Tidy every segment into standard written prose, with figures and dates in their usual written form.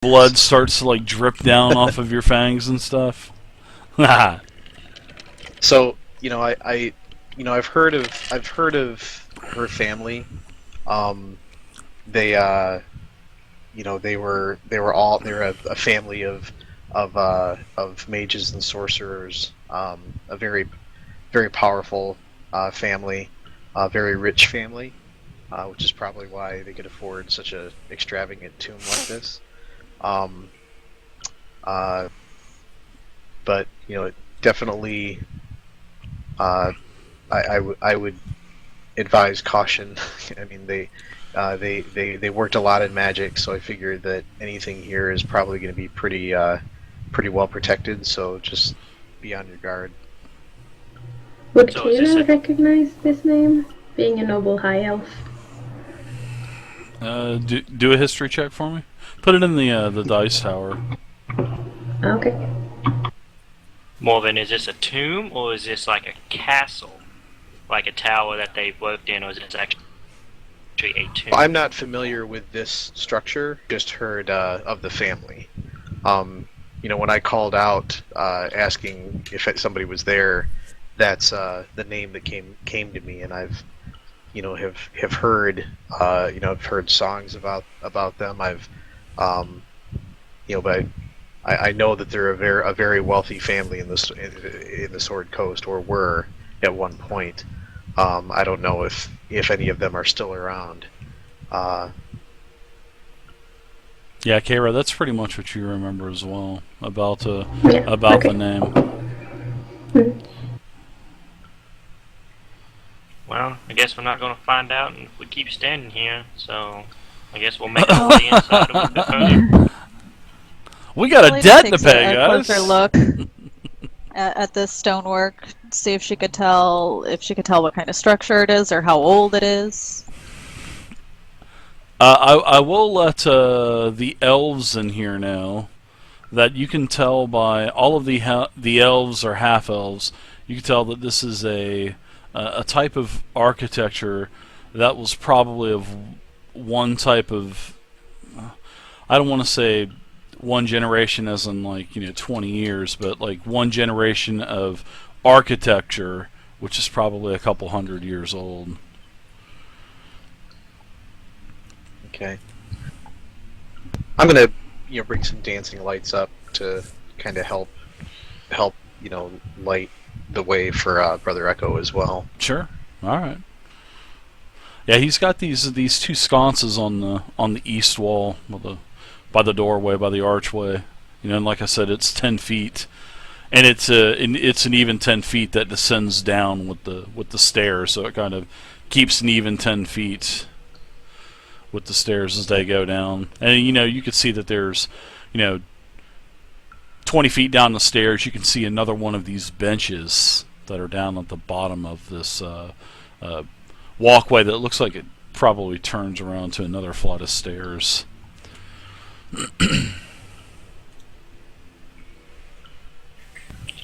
blood starts to like drip down off of your fangs and stuff. Haha. So I've heard of her family. Um, they they're a family of mages and sorcerers. A very powerful family, very rich family, which is probably why they could afford such a extravagant tomb like this. Um, but definitely, I would advise caution. I mean, they worked a lot in magic, so I figured that anything here is probably going to be pretty well protected. So just be on your guard. Would So is this Kayla recognize this name, being a noble high elf? Do a history check for me. Put it in the dice tower. Okay. Morven, is this a tomb or is this like a castle? Like a tower that they've lived in, or is it actually a tomb? I'm not familiar with this structure. Just heard of the family. When I called out asking if somebody was there, that's the name that came to me, and I've have heard I've heard songs about them. But I know that they're a very wealthy family in the Sword Coast, or were at one point. I don't know if any of them are still around. Yeah, Kara, that's pretty much what you remember as well about Yeah, about okay. the name. Mhm. Well, I guess we're not going to find out if we keep standing here, so I guess we'll make it on the inside of the further. We got a Lena debt to takes pay, a guys. closer look at this stonework, see if she could tell what kind of structure it is or how old it is. I will let the elves in here know that you can tell by all of the elves or half elves. You can tell that this is a type of architecture that was probably of one type of. I don't want to say one generation as in 20 years, but like one generation of architecture, which is probably a couple hundred years old. Okay. I'm gonna bring some dancing lights up to kind of help light the way for Brother Echo as well. Sure. All right. Yeah, he's got these two sconces on the east wall by the doorway, by the archway. And like I said, it's 10 feet, and it's an even 10 feet that descends down with the stairs, so it kind of keeps an even 10 feet with the stairs as they go down. And you could see that there's 20 feet down the stairs, you can see another one of these benches that are down at the bottom of this walkway that looks like it probably turns around to another flight of stairs.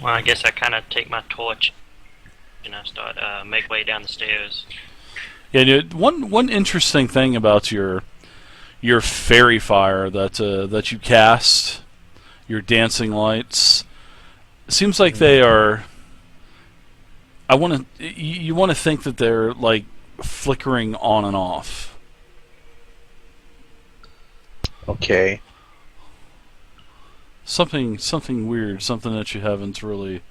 Well, I guess I kind of take my torch and I start make way down the stairs. Yeah, dude, one interesting thing about your fairy fire that you cast, your dancing lights, it seems like they are. You want to think that they're like flickering on and off. Okay. Something weird, something that you haven't really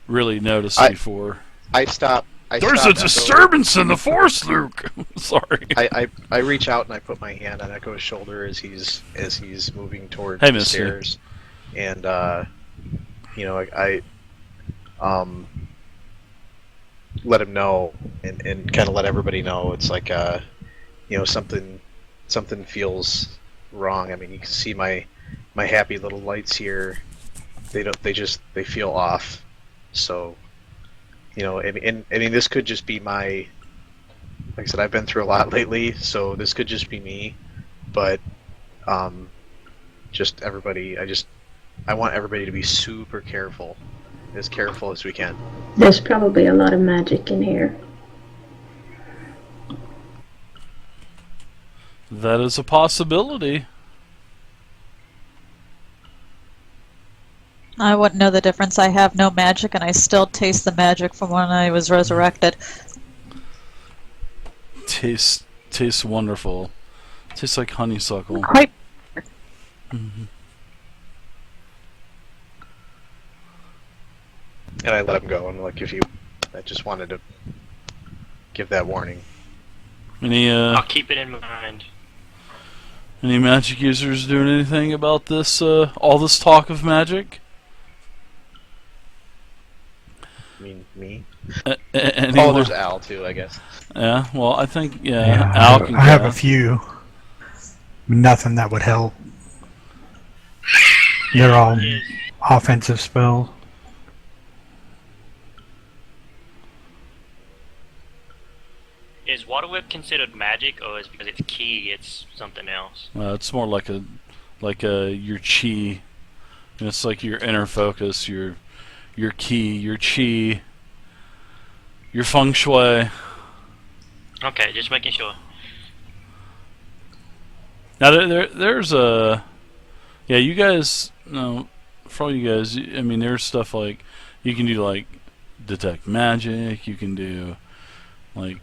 noticed before. There's a disturbance in the force, Luke. Sorry. I reach out and I put my hand on Echo's shoulder as he's moving towards Hey, the mister. stairs, and I let him know and kind of let everybody know it's like something feels wrong. I mean, you can see my happy little lights here. They feel off. So I mean, this could just be like I said, I've been through a lot lately, so this could just be me, but just everybody, I want everybody to be super careful as we can. There's probably a lot of magic in here. That is a possibility. I wouldn't know the difference. I have no magic, and I still taste the magic from when I was resurrected. Tastes wonderful. Tastes like honeysuckle. Quite. Mm-hmm. And I let him go. I'm like, I just wanted to give that warning. I'll keep it in mind. Any magic users doing anything about this? All this talk of magic? I mean, me? Anyone? Oh, there's Al too, I guess. Yeah. Well, I think Yeah, Al can I have a cast. few. Nothing that would help. They're all offensive spells. Is water whip considered magic, or is because it's key, it's something else? It's more like your chi. It's like your inner focus, your ki, your chi, your feng shui. Okay, just making sure. Now there's a you guys no for all you guys. I mean, there's stuff like you can do like detect magic. You can do like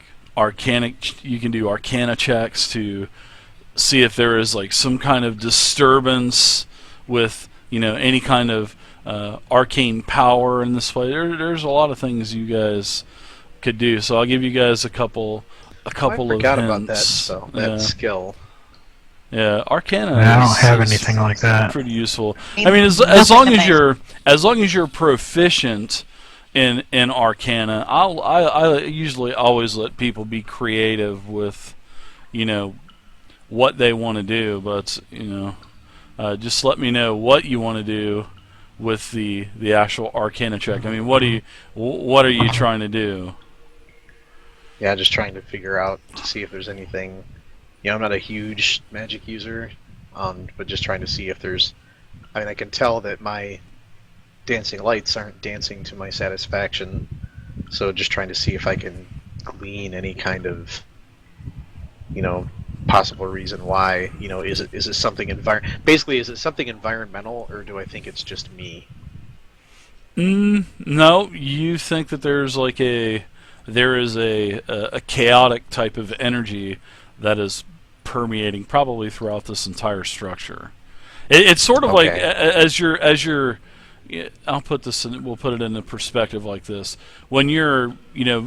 you can do arcana checks to see if there is like some kind of disturbance with any kind of arcane power in this way. There's a lot of things you guys could do. So I'll give you guys a couple I of forgot hints. about that spell, that skill. Yeah, arcana. I don't have is anything like that. Pretty useful. I mean, as long as you're proficient in arcana, I usually always let people be creative with what they want to do, but just let me know what you want to do with the actual arcana check. I mean, what are you trying to do? Yeah, just trying to figure out to see if there's anything. I'm not a huge magic user, but just trying to see if there's. I mean, I can tell that my dancing lights aren't dancing to my satisfaction, so just trying to see if I can glean any kind of, possible reason why. Is it something basically is it something environmental, or do I think it's just me? No, you think that there is a chaotic type of energy that is permeating probably throughout this entire structure. It's sort of like as you're I'll put this in, we'll put it in a perspective like this. When you're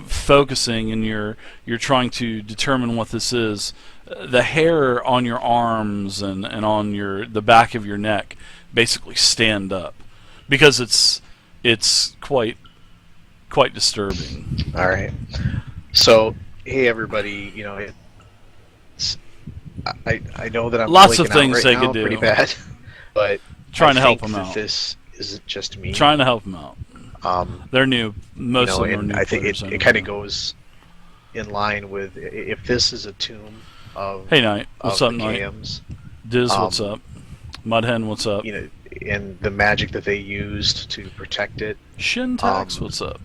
focusing and you're trying to determine what this is, the hair on your arms and on the back of your neck basically stand up because it's quite disturbing. All right. So, hey everybody, I know that I'm Lots of flaking out things right they now could do. pretty bad, but Trying to I help think them that out. this isn't just me. Trying to help them out. They're new. Most of them are And new. I think players it anyway. kind of goes in line with if this is a tomb of Hey, Knight. What's of up, the Knight? Gams, Diz, what's up? Mudhen, what's up? and the magic that they used to protect it, Shintax, what's up?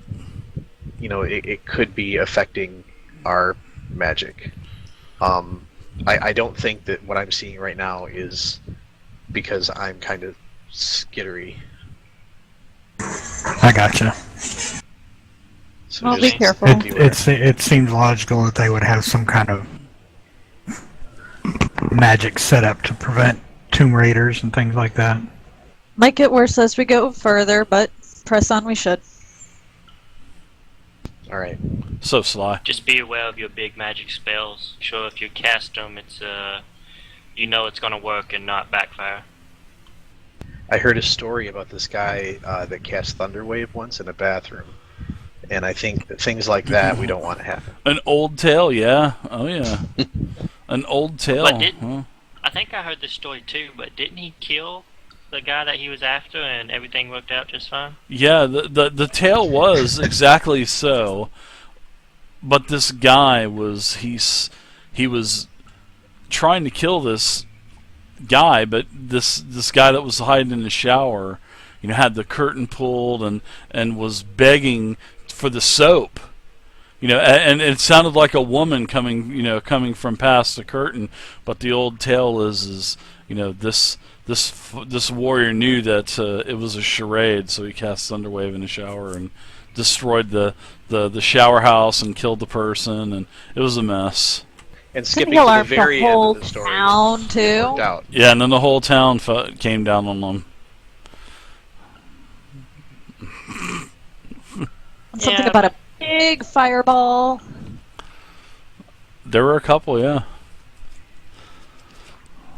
it could be affecting our magic. I don't think that what I'm seeing right now is because I'm kind of skittery. I gotcha. So Well, be just careful. beware. It seems logical that they would have some kind of magic set up to prevent tomb raiders and things like that. Might get worse as we go further, but press on we should. All right. So Sly. Just be aware of your big magic spells. Sure, if you cast them, it's it's gonna work and not backfire. I heard a story about this guy that cast Thunderwave once in a bathroom, and I think that things like that we don't want to happen. An old tale, yeah. Oh, yeah. An old tale. But didn't- Huh? I think I heard this story too, but didn't he kill the guy that he was after and everything worked out just fine? Yeah, the tale was exactly so. But this guy he was trying to kill this guy, but this guy that was hiding in the shower, had the curtain pulled and was begging for the soap. And it sounded like a woman coming from past the curtain, but the old tale is this this warrior knew that it was a charade, so he cast Thunderwave in the shower and destroyed the shower house and killed the person, and it was a mess. And Didn't skipping he to the alarm very the end whole of the story, town it too? worked out. Yeah, and then the whole town came down on them. Something Yeah. about a big fireball. There were a couple, yeah.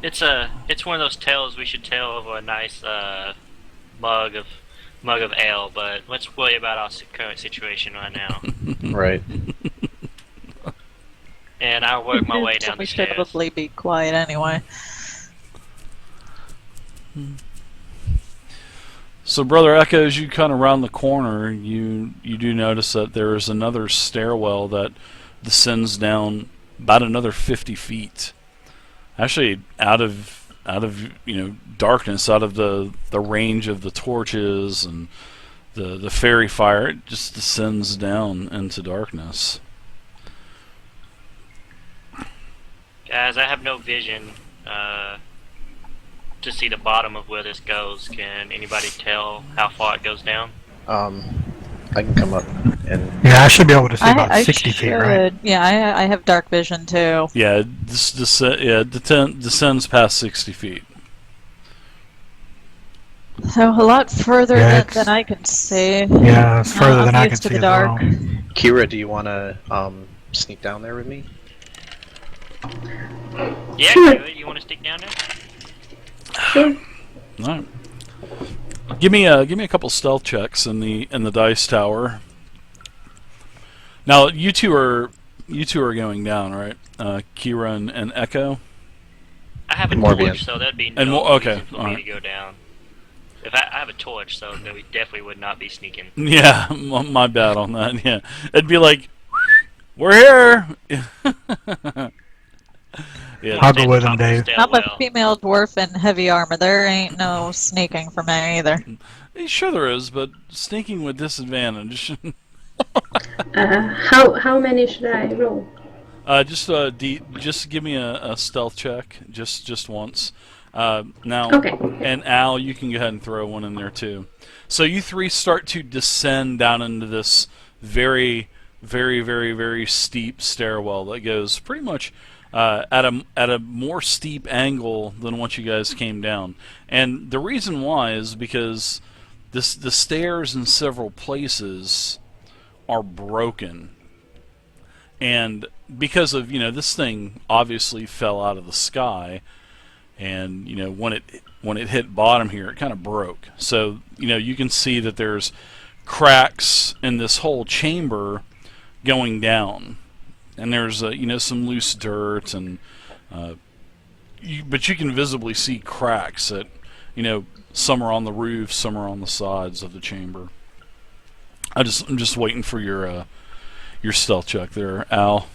It's one of those tales we should tell over a nice mug of ale, but let's worry about our current situation right now. Right. And I'll work my way So down we the should stairs. probably be quiet anyway. So, Brother Echo, as you kind of round the corner, you do notice that there is another stairwell that descends down about another 50 feet. Actually, out of darkness, out of the range of the torches and the fairy fire, it just descends down into darkness. Guys, I have no vision to see the bottom of where this goes. Can anybody tell how far it goes down? I can come up and Yeah, I should be able to see about 60 feet, right? Yeah, I have dark vision too. Yeah, it descends past 60 feet. So a lot further Yeah, than I can see. Yeah, it's further I'm than I used can to see the as dark. well. Kira, do you want to sneak down there with me? Yeah, Sure. you want to stick down there? Sure. All right. Give me a couple stealth checks in the dice tower. Now you two are going down, right? Kira and Echo. I have a Morbian. torch, so that'd be And no okay, reason for me alright. to go down. If I have a torch, so then we definitely would not be sneaking. Yeah, my bad on that. Yeah, it'd be like, we're here. Yeah, I'll go Stay with at the him, top of the Dave. I'm a stairwell. female dwarf in heavy armor. There ain't no sneaking for me either. sure there is, but sneaking with disadvantage. How many should I roll? Just give me a stealth check, just once. Now, Okay. and Al, you can go ahead and throw one in there too. So you three start to descend down into this very, very, very, very steep stairwell that goes pretty much at a more steep angle than what you guys came down. And the reason why is because the stairs in several places are broken. And because of, this thing obviously fell out of the sky, and when it hit bottom here, it kind of broke. So you can see that there's cracks in this whole chamber going down, and there's some loose dirt, and but you can visibly see cracks that some are on the roof, some are on the sides of the chamber. I'm just waiting for your stealth check there, Al.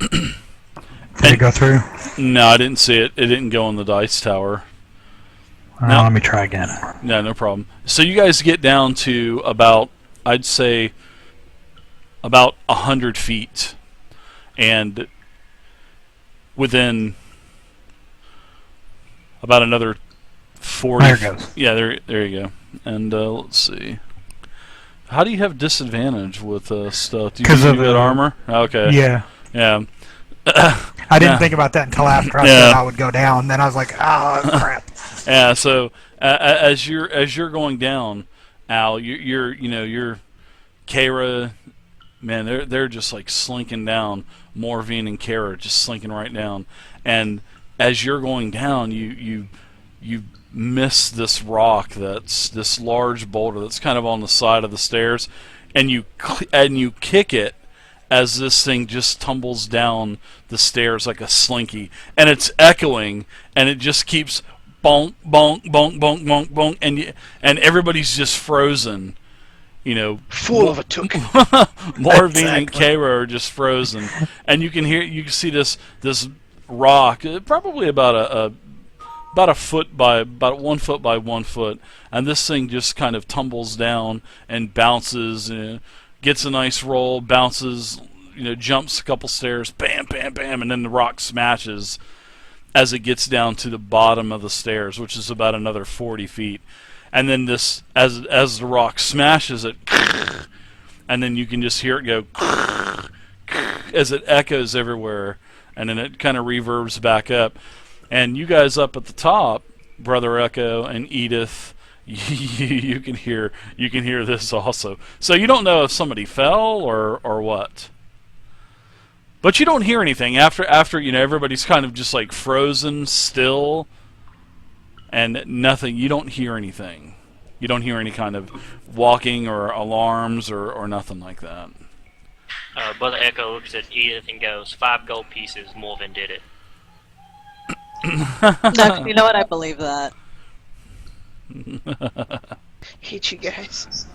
Did it go through? No, I didn't see it. It didn't go on the dice tower. Let me try again. No, no problem. So you guys get down to about, I'd say, about 100 feet, and within about another 40. There it goes. Yeah, there you go. And let's see. How do you have disadvantage with stuff? Do you 'Cause have of good the- armor? Okay. Yeah. Yeah. I didn't Yeah. think about that until after I Yeah. said I would go down. Then I was like, oh, crap. Yeah. So as you're going down, Al, you're Kara. Man, they're just like slinking down. Morvine and Kara just slinking right down. And as you're going down, you miss this rock that's this large boulder that's kind of on the side of the stairs, and you kick it as this thing just tumbles down the stairs like a slinky, and it's echoing, and it just keeps bonk, bonk, bonk, bonk, bonk, bonk, and everybody's just frozen. Fool of a took. Morvine and Kara are just frozen, and you can see this rock, probably about a foot by about 1 foot by 1 foot, and this thing just kind of tumbles down and bounces, gets a nice roll, bounces, jumps a couple stairs, bam, bam, bam, and then the rock smashes, as it gets down to the bottom of the stairs, which is about another 40 feet. And then this, as the rock smashes it, and then you can just hear it go as it echoes everywhere, and then it kind of reverbs back up. And you guys up at the top, Brother Echo and Edith, you can hear this also. So you don't know if somebody fell or what. But you don't hear anything after everybody's kind of just like frozen still and nothing. You don't hear anything. You don't hear any kind of walking or alarms or nothing like that. Brother Echo looks at Edith and goes, 5 gold pieces, Morven did it. No, you know what? I believe that. Hate you guys.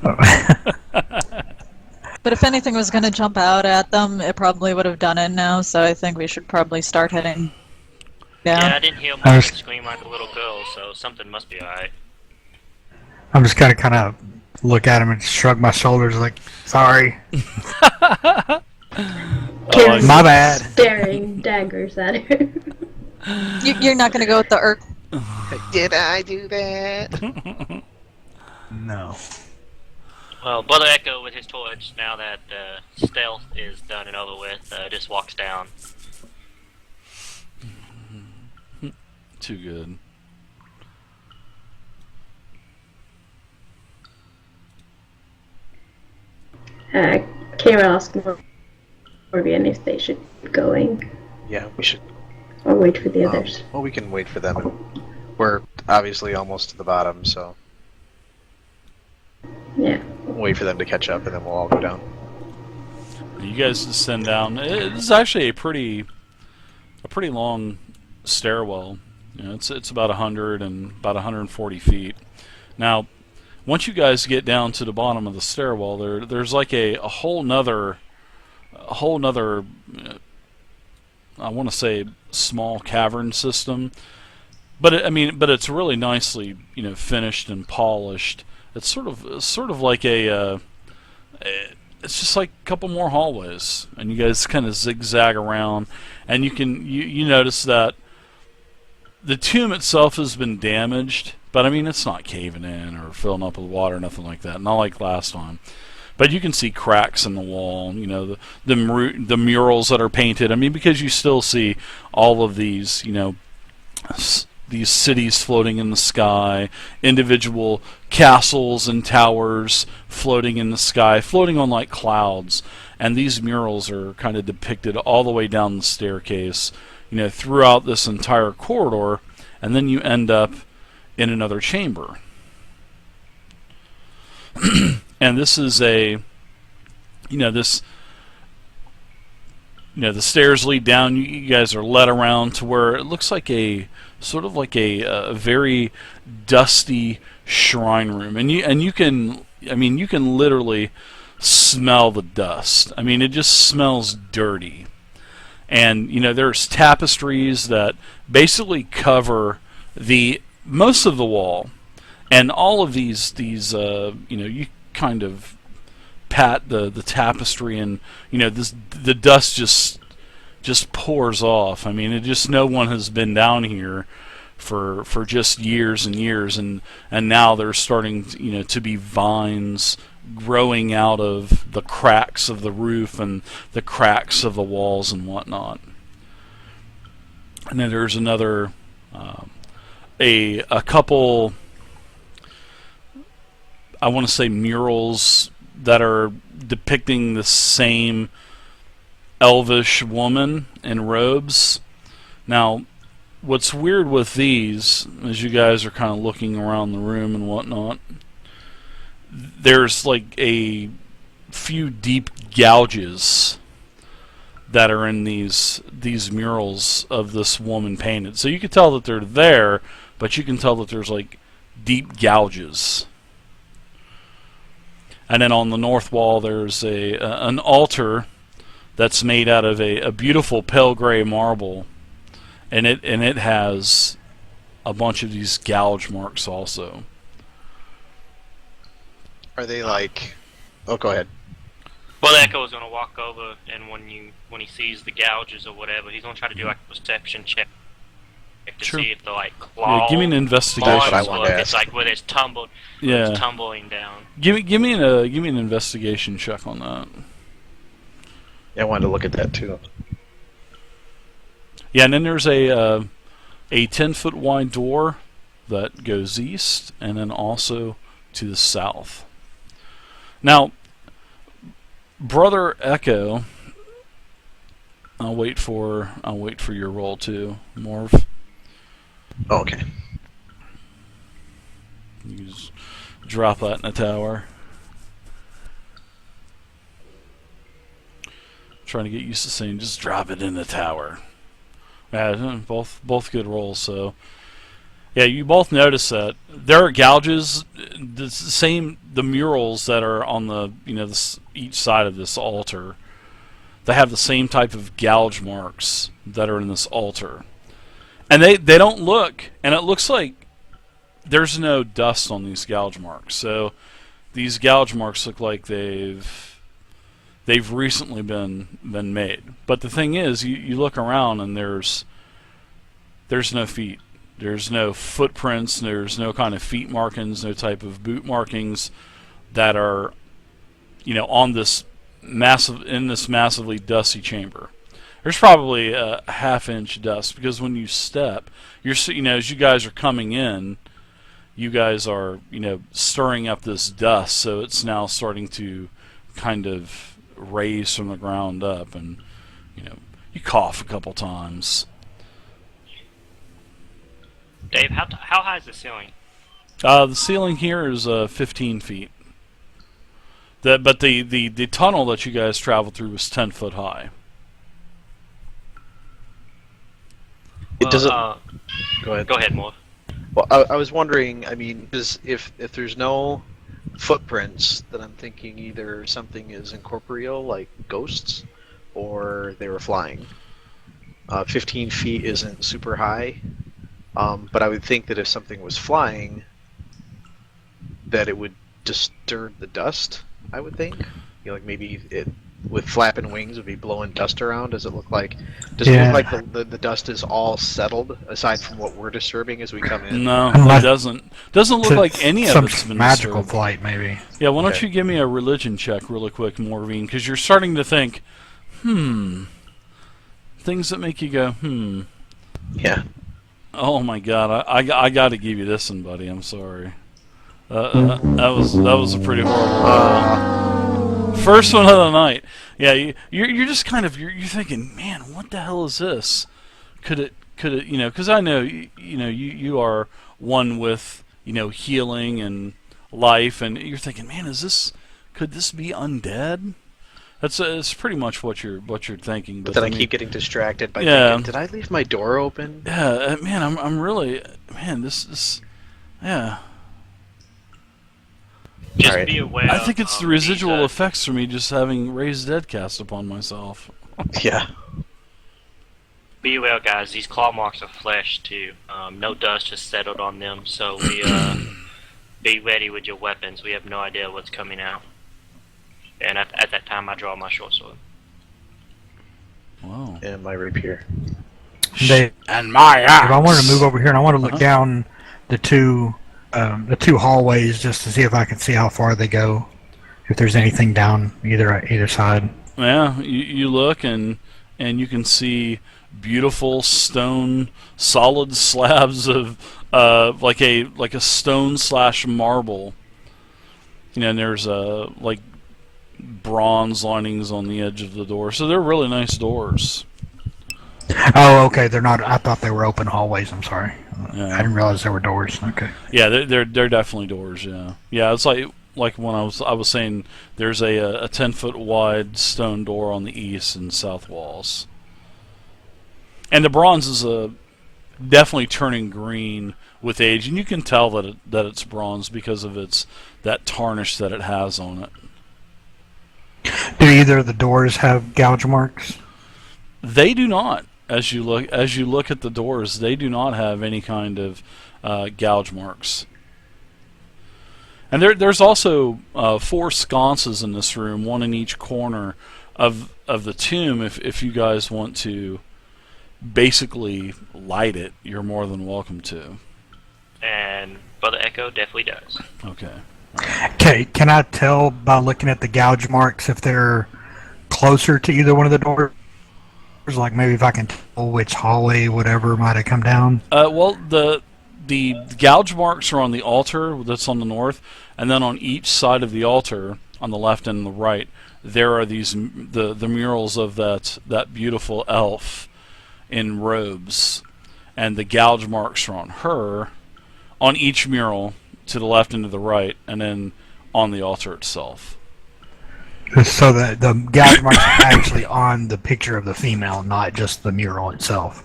But if anything was going to jump out at them, it probably would have done it now, so I think we should probably start heading down. Yeah, I didn't hear Morven scream like a little girl, so something must be alright. I'm just gonna kind of look at him and shrug my shoulders like, sorry. Karen's My bad. staring daggers at her. You're not going to go with the Urk. Did I do that? No. Well, Brother Echo with his torch, now that stealth is done and over with, just walks down. Too good. Kara asked Morgan if they should be going Yeah, we should. or wait for the others. Well, we can wait for them. We're obviously almost to the bottom, so Yeah. we'll wait for them to catch up, and then we'll all go down. You guys descend down. This is actually a pretty long stairwell. You know, it's about 140 feet. Now, once you guys get down to the bottom of the stairwell, there's like a whole nother I want to say small cavern system, but it's really nicely finished and polished. It's sort of like it's just like a couple more hallways, and you guys kind of zigzag around, and you notice that the tomb itself has been damaged, but it's not caving in or filling up with water or nothing like that, not like last time. But you can see cracks in the wall, the murals that are painted. Because you still see all of these, these cities floating in the sky, individual castles and towers floating in the sky, floating on like clouds. And these murals are kind of depicted all the way down the staircase, throughout this entire corridor, and then you end up in another chamber. And this is the stairs lead down. You guys are led around to where it looks like a sort of like a very dusty shrine room, and you can literally smell the dust. It just smells dirty. And there's tapestries that basically cover most of the wall, and all of these you kind of pat the tapestry, and the dust just pours off. No one has been down here for just years and years, and now there's starting to be vines growing out of the cracks of the roof and the cracks of the walls and whatnot. And then there's another a couple, I want to say, murals that are depicting the same elvish woman in robes. Now, what's weird with these, as you guys are kind of looking around the room and whatnot, there's like a few deep gouges that are in these murals of this woman painted. So you can tell that they're there, but you can tell that there's like deep gouges. And then on the north wall, there's an altar that's made out of a beautiful pale gray marble, and it has a bunch of these gouge marks also. Are they like? Oh, go ahead. Well, Echo is gonna walk over, and when he sees the gouges or whatever, he's gonna try to do like a perception check. to Sure. see if the like Yeah, claws. give me an investigation. That's what I wanted to It's ask. like where it's tumbled. Yeah. It's tumbling down. Give me an investigation check on that. Yeah, I wanted to look at that too. Yeah, and then there's a 10-foot wide door that goes east, and then also to the south. Now, Brother Echo, I'll wait for your roll too, Morv. Oh, okay. You just drop that in the tower. Trying to get used to saying just drop it in the tower. Yeah, both good rolls. So yeah, you both notice that there are gouges. The murals that are on the each side of this altar. They have the same type of gouge marks that are in this altar, and they don't look. And it looks like there's no dust on these gouge marks. So these gouge marks look like they've recently been made. But the thing is, you look around and there's no feet. There's no footprints. There's no kind of feet markings. No type of boot markings that are, on this massively dusty chamber. There's probably a half-inch dust because when you step, as you guys are coming in, you guys are stirring up this dust, so it's now starting to kind of raise from the ground up, and you cough a couple times. Dave, how high is the ceiling? The ceiling here is 15 feet. But the tunnel that you guys traveled through was 10 foot high. It doesn't. Go ahead. Go ahead, Morv. Well, I was wondering. I mean, if there's no footprints, then I'm thinking either something is incorporeal, like ghosts, or they were flying. 15 feet isn't super high, but I would think that if something was flying, that it would disturb the dust. I would think, like maybe it with flapping wings would be blowing dust around. Does it look like? Does it look like the dust is all settled aside from what we're disturbing as we come in? No, Unless it doesn't. Doesn't look like any of some it's been magical disturbed. flight, maybe. Yeah, why don't Okay. you give me a religion check really quick, Morvine, because you're starting to think, things that make you go, Yeah. Oh my God, I got to give you this one, buddy. I'm sorry. That was a pretty horrible roll. First one of the night. Yeah, you're just kind of you're thinking, man, what the hell is this? Could it because I know you are one with healing and life, and you're thinking, man, could this be undead? That's pretty much what you're thinking. But then I keep getting distracted by Yeah. thinking, did I leave my door open? Yeah, man, I'm really, man, this yeah. Just Alright. be aware. I think it's of the residual these, effects for me just having raised dead cast upon myself. Yeah. Be aware, guys. These claw marks are flesh too. No dust has settled on them, so we be ready with your weapons. We have no idea what's coming out. And at that time, I draw my short sword. Wow. And my rapier. Dave, And my if I wanted to move over here and I want to look down the two hallways just to see if I can see how far they go, if there's anything down either side. Yeah, you look and you can see beautiful stone, solid slabs of like a stone / marble. And there's like bronze linings on the edge of the door, so they're really nice doors. Oh, okay. They're not. I thought they were open hallways. I'm sorry. Yeah. I didn't realize there were doors. Okay. Yeah, they're definitely doors. Yeah, yeah. It's like when I was saying there's a 10-foot wide stone door on the east and south walls, and the bronze is definitely turning green with age, and you can tell that it's bronze because of that tarnish that it has on it. Do either of the doors have gouge marks? They do not. As you look at the doors, they do not have any kind of gouge marks. And there's also 4 sconces in this room, one in each corner of the tomb. If you guys want to basically light it, you're more than welcome to. And Brother Echo definitely does. Okay. Okay, can I tell by looking at the gouge marks if they're closer to either one of the doors? Like maybe if I can tell which hallway, whatever, might have come down. Well, the gouge marks are on the altar that's on the north, and then on each side of the altar, on the left and the right, there are the murals of that beautiful elf in robes, and the gouge marks are on her, on each mural to the left and to the right, and then on the altar itself. So the gouge marks are actually on the picture of the female, not just the mural itself.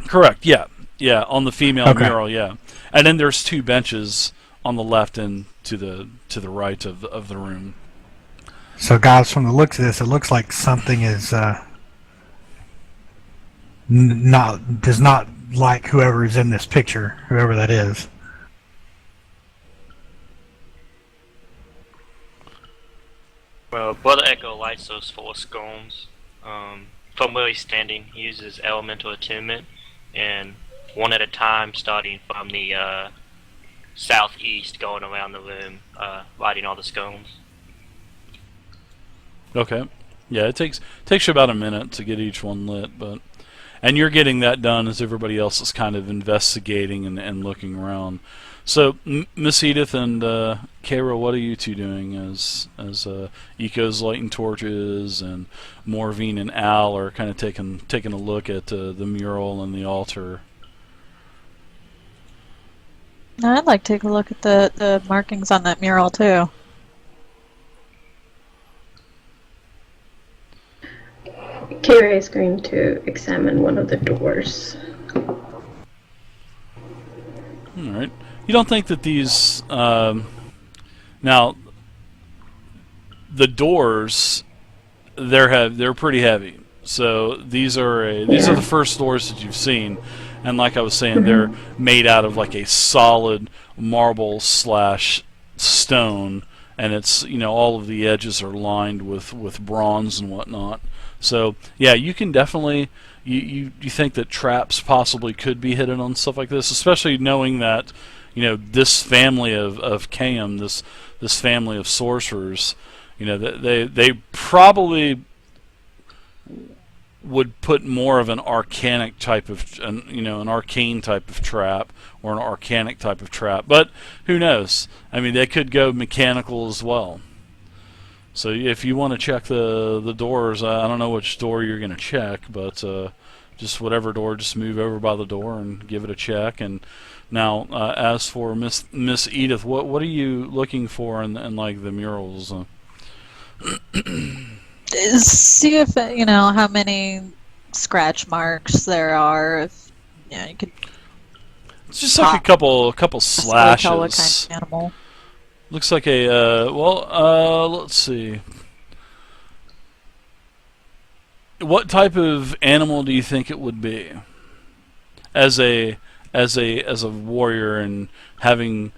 Correct. Yeah. Yeah. On the female Okay. mural. Yeah. And then there's 2 benches on the left and to the right of the room. So, guys, from the looks of this, it looks like something is does not like whoever is in this picture, whoever that is. Well, Brother Echo lights those 4 scones. From where he's standing, he uses elemental attunement, and one at a time, starting from the southeast, going around the room, lighting all the scones. Okay. Yeah, it takes you about a minute to get each one lit, and you're getting that done as everybody else is kind of investigating and looking around. So, Miss Edith and Kara, what are you two doing as Eco's lighting torches and Morvine and Al are kind of taking a look at the mural and the altar? I'd like to take a look at the markings on that mural too. Kira is going to examine one of the doors. All right. You don't think that these now the doors they're pretty heavy. So these are the first doors that you've seen, and like I was saying, they're made out of like a solid marble / stone, and it's all of the edges are lined with bronze and whatnot. So yeah, you can definitely you think that traps possibly could be hidden on stuff like this, especially knowing that this family of Kayam, this family of sorcerers, they probably would put more of an arcanic type of an arcane type of trap or an arcanic type of trap, but who knows? I mean, they could go mechanical as well. So if you want to check the doors, I don't know which door you're going to check, but just whatever door, just move over by the door and give it a check. And now, as for Miss Edith, what are you looking for in like the murals? See if how many scratch marks there are. If you could. It's just like a couple slashes. Tell what kind of animal. Looks like a let's see. What type of animal do you think it would be? As a warrior and having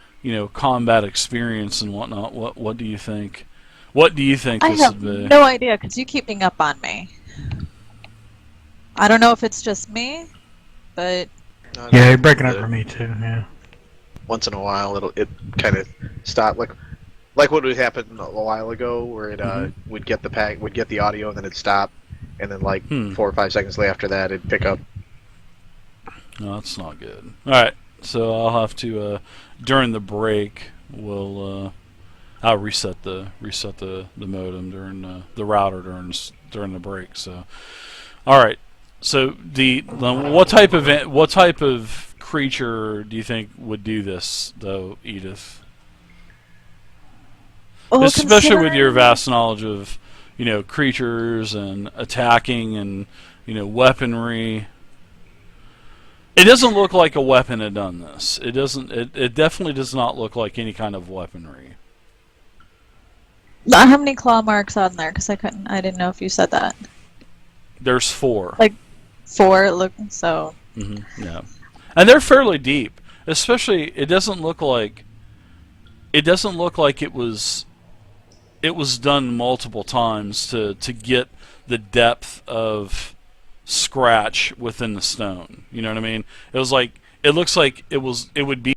combat experience and whatnot, what do you think? What do you think this would be? I have no idea because you keep being up on me. I don't know if it's just me, but Yeah, you're breaking up for me too. Yeah. Once in a while, it kind of stop like what would happen a while ago, where it would get the audio and then it'd stop, and then like 4 or 5 seconds after that it'd pick up. No, that's not good. All right, so I'll have to during the break I'll reset the modem during the router during the break. So, all right. So what type of creature do you think would do this though, Edith? well, Especially with your vast knowledge of creatures and attacking and weaponry. It doesn't look like a weapon had done this. It doesn't. It definitely does not look like any kind of weaponry. How many claw marks on there? Because I didn't know if you said that. There's 4. Like 4. Look, so. Yeah, and they're fairly deep. Especially, it doesn't look like it was done multiple times to get the depth of scratch within the stone. You know what I mean? It was like, it looks like it would be